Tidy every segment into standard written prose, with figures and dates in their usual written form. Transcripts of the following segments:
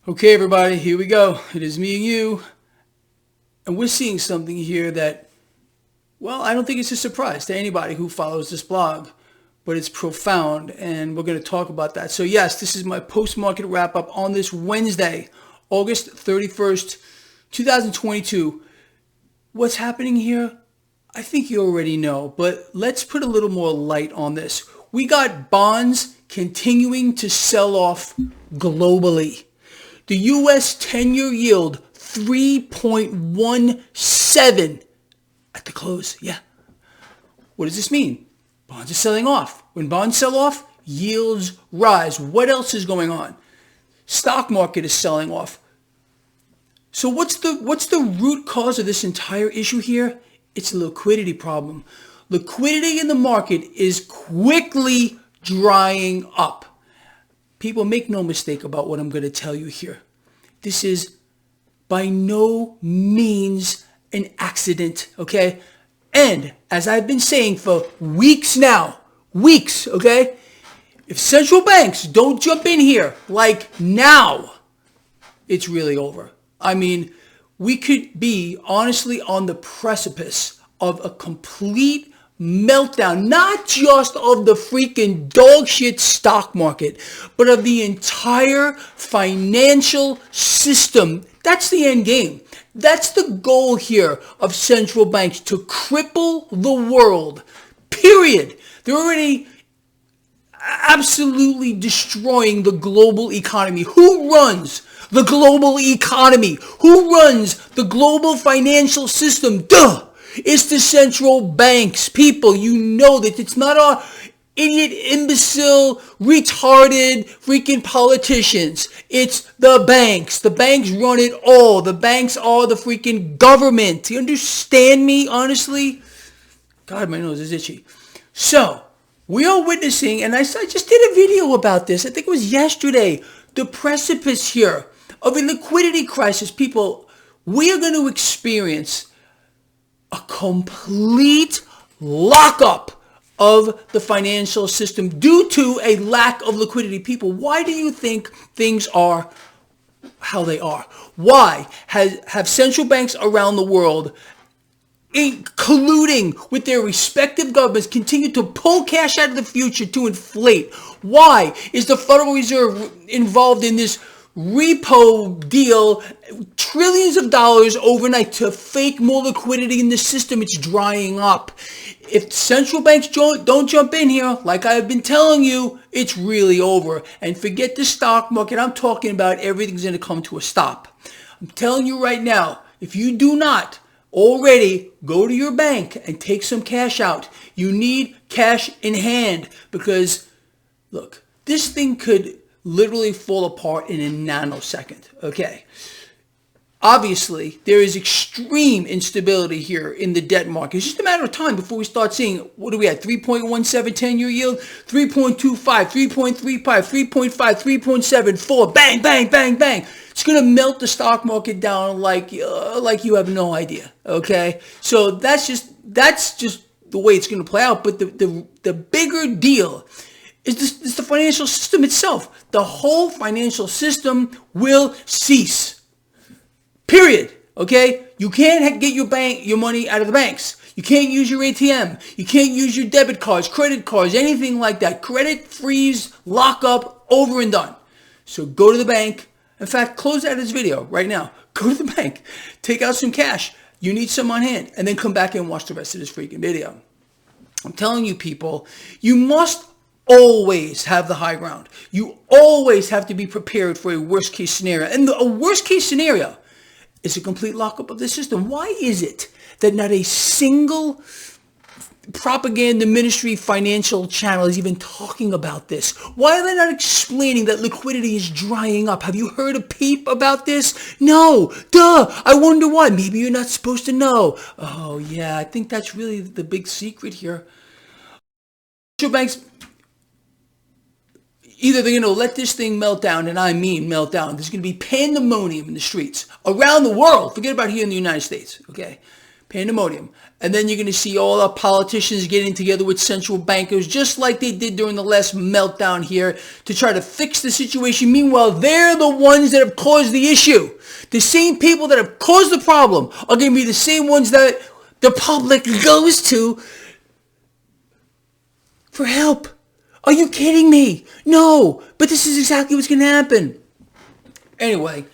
Okay, everybody, here we go. It is me and you. And we're seeing something here that, well, I don't think it's a surprise to anybody who follows this blog, but it's profound, and we're going to talk about that. So yes, this is my post-market wrap-up on this Wednesday, August 31st, 2022. What's happening here? I think you already know, but let's put a little more light on this. We got bonds continuing to sell off globally. The U.S. 10-year yield, 3.17 at the close. Yeah. What does this mean? Bonds are selling off. When bonds sell off, yields rise. What else is going on? Stock market is selling off. So what's the root cause of this entire issue here? It's a liquidity problem. Liquidity in the market is quickly drying up. People, make no mistake about what I'm going to tell you here. This is by no means an accident, okay? And as I've been saying for weeks now, okay? If central banks don't jump in here like now, it's really over. I mean, we could be honestly on the precipice of a complete meltdown, not just of the freaking dog shit stock market, but of the entire financial system. That's the end game. That's the goal here of central banks, to cripple the world, period. They're already absolutely destroying the global economy. Who runs the global economy? Who runs the global financial system? Duh! It's the central banks. People, you know that it's not our idiot, imbecile, retarded, freaking politicians. It's the banks. The banks run it all. The banks are the freaking government. Do you understand me, honestly? God, my nose is itchy. So, we are witnessing, and I just did a video about this. I think it was yesterday. The precipice here of a liquidity crisis. People, we are going to experience a complete lockup of the financial system due to a lack of liquidity. People, why do you think things are how they are? Why have central banks around the world, colluding with their respective governments, continue to pull cash out of the future to inflate? Why is the Federal Reserve involved in this repo deal, trillions of dollars overnight to fake more liquidity in the system? It's drying up. If central banks don't jump in here, like I've been telling you, it's really over. And forget the stock market. I'm talking about everything's going to come to a stop. I'm telling you right now, if you do not already go to your bank and take some cash out, you need cash in hand, because look, this thing could literally fall apart in a nanosecond, okay? Obviously, there is extreme instability here in the debt market. It's just a matter of time before we start seeing, what do we have, 3.17 10-year yield, 3.25, 3.35, 3.5, 3.74, bang, bang, bang, bang. It's going to melt the stock market down like you have no idea, okay? So that's just the way it's going to play out. But the bigger deal is the financial system itself. The whole financial system will cease. Period. Okay? You can't get your money out of the banks. You can't use your ATM. You can't use your debit cards, credit cards, anything like that. Credit freeze, lockup, over and done. So go to the bank. In fact, close out this video right now. Go to the bank. Take out some cash. You need some on hand. And then come back and watch the rest of this freaking video. I'm telling you, people, you must always have the high ground. You always have to be prepared for a worst case scenario. And a worst case scenario is a complete lockup of the system. Why is it that not a single propaganda ministry financial channel is even talking about this? Why are they not explaining that liquidity is drying up? Have you heard a peep about this? No. Duh. I wonder why. Maybe you're not supposed to know. Oh yeah, I think that's really the big secret here. Central banks, either they're going to let this thing melt down, and I mean melt down. There's going to be pandemonium in the streets around the world. Forget about here in the United States, okay? Pandemonium. And then you're going to see all our politicians getting together with central bankers, just like they did during the last meltdown here, to try to fix the situation. Meanwhile, they're the ones that have caused the issue. The same people that have caused the problem are going to be the same ones that the public goes to for help. Are you kidding me? No, but this is exactly what's going to happen. Anyway,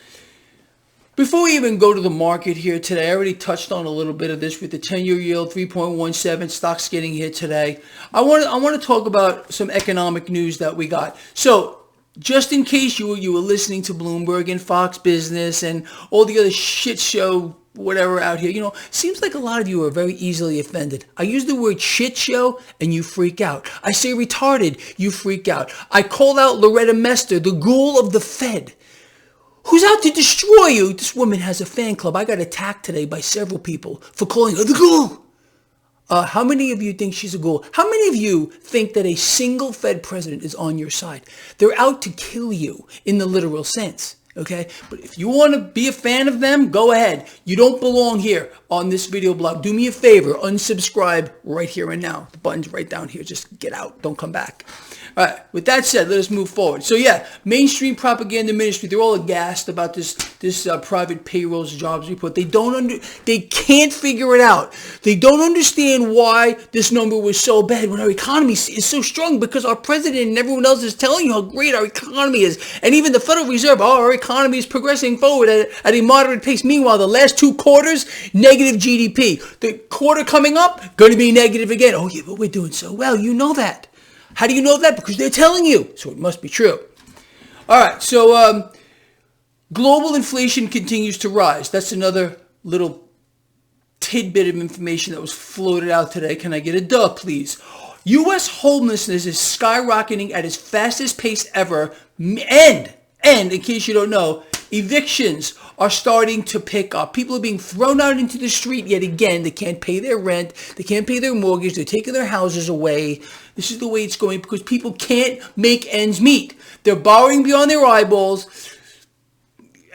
before we even go to the market here today, I already touched on a little bit of this with the 10-year yield, 3.17, stocks getting hit today. I want to talk about some economic news that we got. So, just in case you were listening to Bloomberg and Fox Business and all the other shit show whatever out here, seems like a lot of you are very easily offended. I use the word shit show and you freak out. I say retarded, you freak out. I call out Loretta Mester, the ghoul of the Fed, who's out to destroy you. This woman has a fan club. I got attacked today by several people for calling her the ghoul. How many of you think she's a ghoul? How many of you think that a single Fed president is on your side? They're out to kill you in the literal sense. Okay, but if you want to be a fan of them, go ahead. You don't belong here on this video blog. Do me a favor, unsubscribe right here and now. The button's right down here. Just get out. Don't come back. All right, with that said, let us move forward. So yeah, mainstream propaganda ministry, they're all aghast about this private payrolls jobs report. They can't figure it out. They don't understand why this number was so bad when our economy is so strong, because our president and everyone else is telling you how great our economy is. And even the Federal Reserve, our economy is progressing forward at a moderate pace. Meanwhile, the last 2 quarters, negative GDP. The quarter coming up, going to be negative again. Oh yeah, but we're doing so well. You know that. How do you know that? Because they're telling you. So it must be true. All right. So global inflation continues to rise. That's another little tidbit of information that was floated out today. Can I get a duh, please? U.S. homelessness is skyrocketing at its fastest pace ever. And in case you don't know, evictions are starting to pick up. People are being thrown out into the street yet again. They can't pay their rent. They can't pay their mortgage. They're taking their houses away. This is the way it's going because people can't make ends meet. They're borrowing beyond their eyeballs,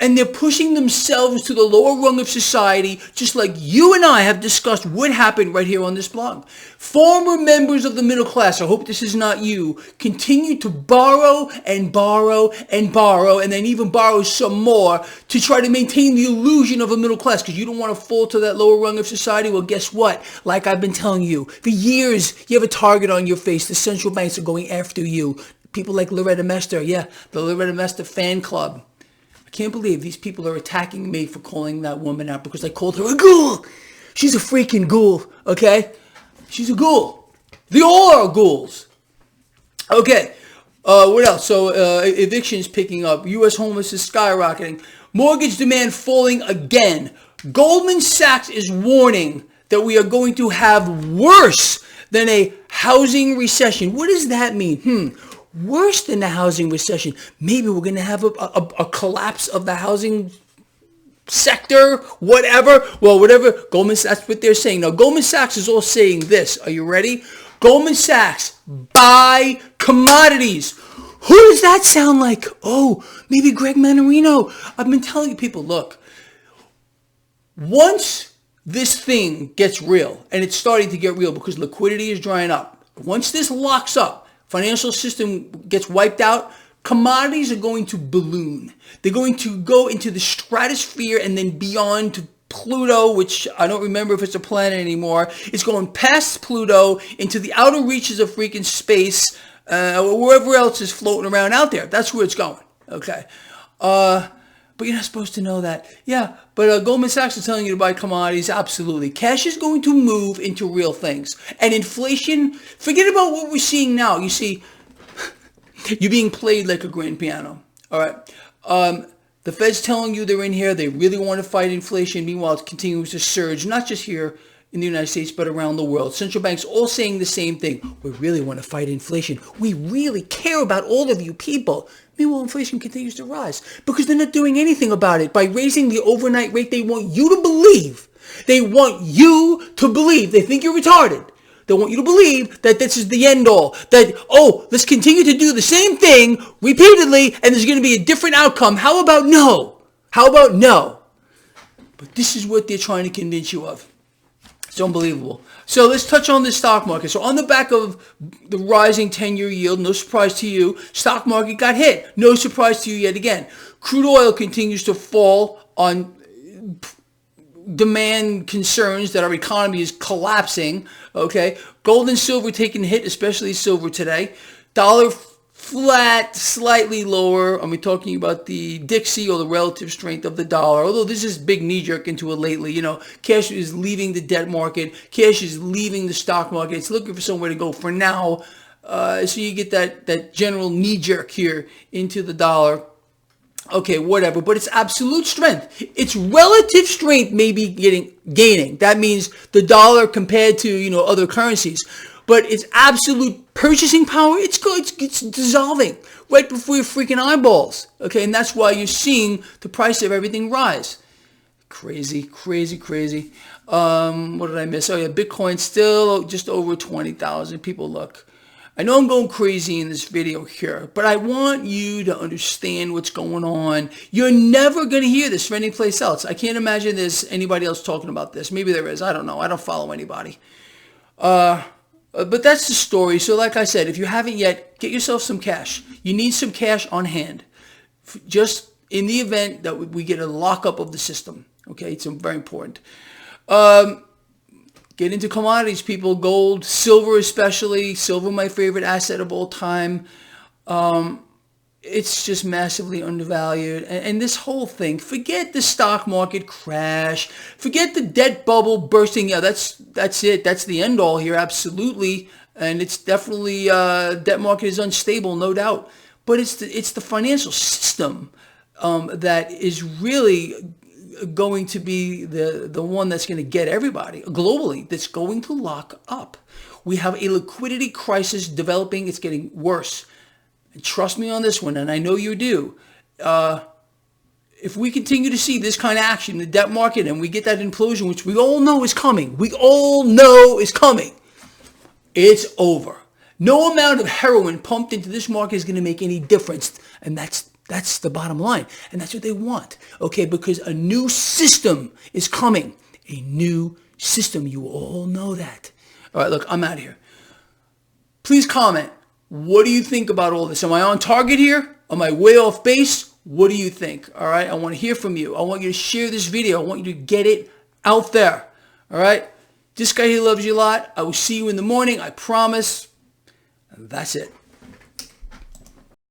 and they're pushing themselves to the lower rung of society, just like you and I have discussed what happened right here on this blog. Former members of the middle class, I hope this is not you, continue to borrow and borrow and borrow, and then even borrow some more to try to maintain the illusion of a middle class, because you don't want to fall to that lower rung of society. Well, guess what? Like I've been telling you, for years, you have a target on your face. The central banks are going after you. People like Loretta Mester, yeah, the Loretta Mester fan club. Can't believe these people are attacking me for calling that woman out because I called her a ghoul. She's a freaking ghoul, okay? She's a ghoul. They all are ghouls. Okay, what else? So evictions picking up. U.S. homelessness is skyrocketing. Mortgage demand falling again. Goldman Sachs is warning that we are going to have worse than a housing recession. What does that mean? Worse than the housing recession. Maybe we're going to have a collapse of the housing sector, whatever. Well, whatever. Goldman Sachs, that's what they're saying. Now, Goldman Sachs is all saying this. Are you ready? Goldman Sachs, buy commodities. Who does that sound like? Oh, maybe Greg Mannarino. I've been telling you people, look, once this thing gets real, and it's starting to get real because liquidity is drying up, once this locks up, financial system gets wiped out, commodities are going to balloon. They're going to go into the stratosphere and then beyond to Pluto, which I don't remember if it's a planet anymore. It's going past Pluto into the outer reaches of freaking space, or wherever else is floating around out there. That's where it's going. Okay. But you're not supposed to know that. Yeah, but Goldman Sachs is telling you to buy commodities. Absolutely. Cash is going to move into real things. And inflation, forget about what we're seeing now. You see, you're being played like a grand piano. All right. The Fed's telling you they're in here. They really want to fight inflation. Meanwhile, it continues to surge, not just here in the United States, but around the world. Central banks all saying the same thing. We really want to fight inflation. We really care about all of you people. Meanwhile, inflation continues to rise because they're not doing anything about it. By raising the overnight rate, they want you to believe. They want you to believe. They think you're retarded. They want you to believe that this is the end all. That, oh, let's continue to do the same thing repeatedly and there's going to be a different outcome. How about no? How about no? But this is what they're trying to convince you of. It's unbelievable. So let's touch on the stock market. So on the back of the rising 10-year yield, no surprise to you, stock market got hit. No surprise to you yet again. Crude oil continues to fall on demand concerns that our economy is collapsing. Okay, gold and silver taking a hit, especially silver today. Dollar flat, slightly lower. I'm talking about the Dixie, or the relative strength of the dollar. Although this is big knee-jerk into it lately. You know, cash is leaving the debt market. Cash is leaving the stock market. It's looking for somewhere to go for now. So you get that general knee-jerk here into the dollar. Okay, whatever, but it's absolute strength. Its relative strength may be gaining. That means the dollar compared to, you know, other currencies. But its absolute purchasing power, it's dissolving right before your freaking eyeballs. Okay, and that's why you're seeing the price of everything rise. Crazy, crazy, crazy. What did I miss? Oh yeah, Bitcoin still just over 20,000. People, look, I know I'm going crazy in this video here, but I want you to understand what's going on. You're never going to hear this from any place else. I can't imagine there's anybody else talking about this. Maybe there is. I don't know. I don't follow anybody. But that's the story. So like I said, if you haven't yet, get yourself some cash. You need some cash on hand, just in the event that we get a lockup of the system. Okay, it's very important. Get into commodities, people. Gold, silver especially. Silver, my favorite asset of all time. It's just massively undervalued. And this whole thing, forget the stock market crash. Forget the debt bubble bursting. Yeah, that's it. That's the end all here, absolutely. And it's definitely, debt market is unstable, no doubt. But it's the financial system that is really going to be the one that's going to get everybody globally, that's going to lock up. We have a liquidity crisis developing. It's getting worse. And trust me on this one, and I know you do. If we continue to see this kind of action in the debt market and we get that implosion, which we all know is coming, it's over. No amount of heroin pumped into this market is going to make any difference. And that's the bottom line. And that's what they want. Okay, because a new system is coming. A new system. You all know that. All right, look, I'm out of here. Please comment. What do you think about all this? Am I on target here? Am I way off base? What do you think? All right, I want to hear from you. I want you to share this video. I want you to get it out there. All right, this guy here loves you a lot. I will see you in the morning. I promise. And that's it.